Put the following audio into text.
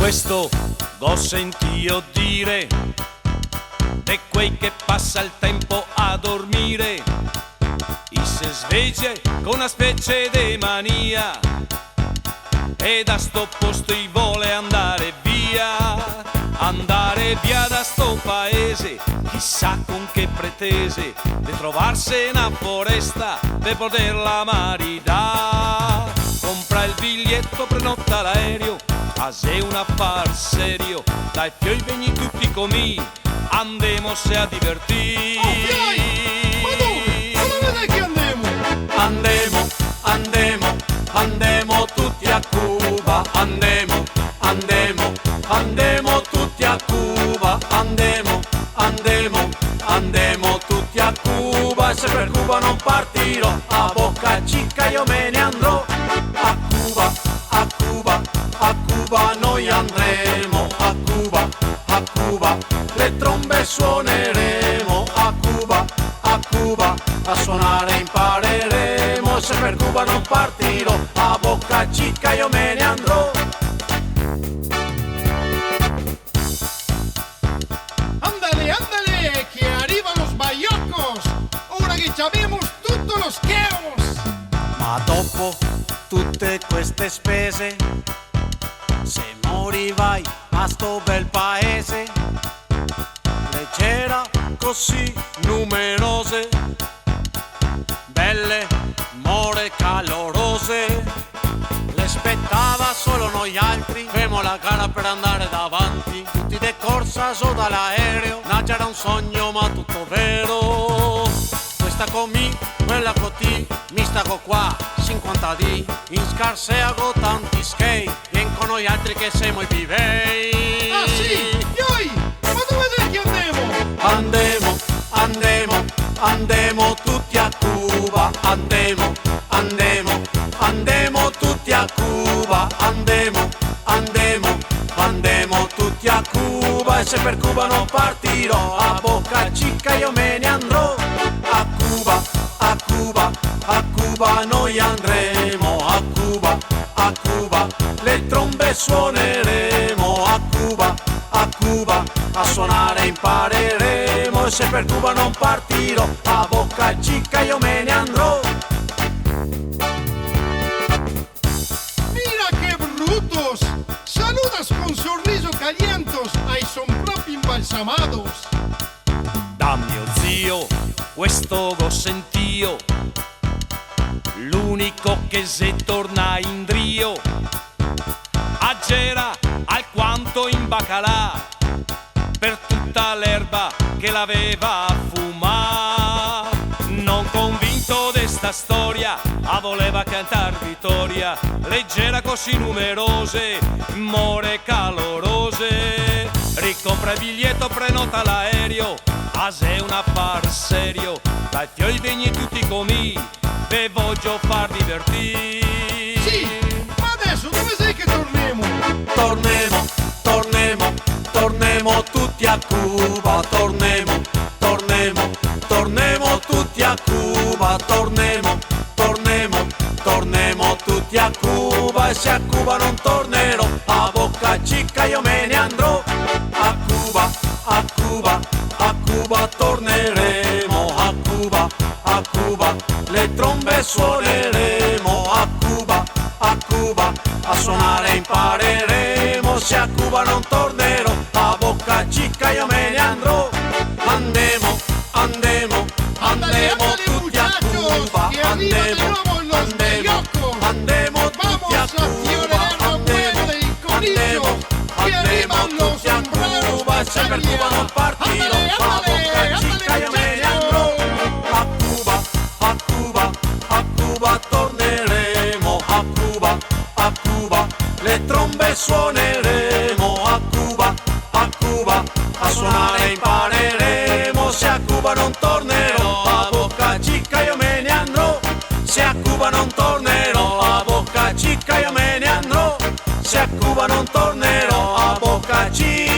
Questo ho sentito dire di quei che passa il tempo a dormire, e si sveglia con una specie di mania e da sto posto i vuole andare via da sto paese, chissà con che pretese di trovarsi una foresta per poterla maritare. Compra il biglietto, prenota l'aereo, a se un affar serio, dai fioi vegni tutti comi, andemose a divertire. Oh, fioi! Ma dove che andiamo? Andiamo tutti a Cuba, andiamo tutti a Cuba, andiamo tutti a Cuba, e se per Cuba non partirò, a Boca Chica io me ne andrò, a Cuba noi andremo, a Cuba, le trombe suoneremo, a Cuba, a suonare impareremo, se per Cuba non partirò, a Boca Chica io me ne andrò. Ándale, que arriban los baiocos, ora che abbiamo tutto lo scheos. Ma dopo tutte queste spese, se morivai a sto bel paese, leggera così numerose, belle more calorose, le spettava solo noi altri, femo la gara per andare davanti, tutti de corsa su dall'aereo, c'era un sogno ma tutto vero. Questa comì, quella cotì, mi staco qua 50 di, in scarseago tanti skate, vien con noi altri che siamo i vivei. Ah sì, yoi, ma dove sei che andiamo? Andiamo tutti a Cuba, andiamo tutti a Cuba, andiamo tutti a Cuba, e se per Cuba non partirò, a Boca Chica io me ne andrò, a Cuba noi andremo, a Cuba, le trombe suoneremo, a Cuba, a suonare impareremo, e se per Cuba non partirò, a Boca Chica io me ne andrò. Mira che brutos, saludas con sorriso calientos, ai son proprio imbalsamados. Da mio zio questo ho sentio, l'unico che se torna in drio, a Gera alquanto in baccalà, per tutta l'erba che l'aveva a fumà. Non convinto de sta storia, a voleva cantar vittoria, leggera così numerose, more calorose, ricompra il biglietto, prenota l'aereo, a se un affar serio, dai fioi vegni tutti comi, ve voglio far divertire. Sì, ma adesso dove sei che torniamo? Torniamo tutti a Cuba, torniamo tutti a Cuba, torniamo tutti a Cuba, e se a Cuba non tornerò, a Boca Chica io me ne andrò, a Cuba torneremo, a Cuba, le trombe suoneremo, a Cuba, a suonare impareremo, se a Cuba non tornerò, a Boca Chica io me ne andrò, andiamo tutti a Cuba, andiamo tutti a Cuba, andiamo tutti a Cuba, se per Cuba non partirò, a Boca Chica io me ne andrò, a Cuba torneremo, a Cuba, le trombe suoneremo, a Cuba, a suonare impareremo, se a Cuba non tornerò, a Boca Chica io me ne andrò, se a Cuba non tornerò, a Boca Chica io me ne andrò, se a Cuba non tornerò, a Boca Chica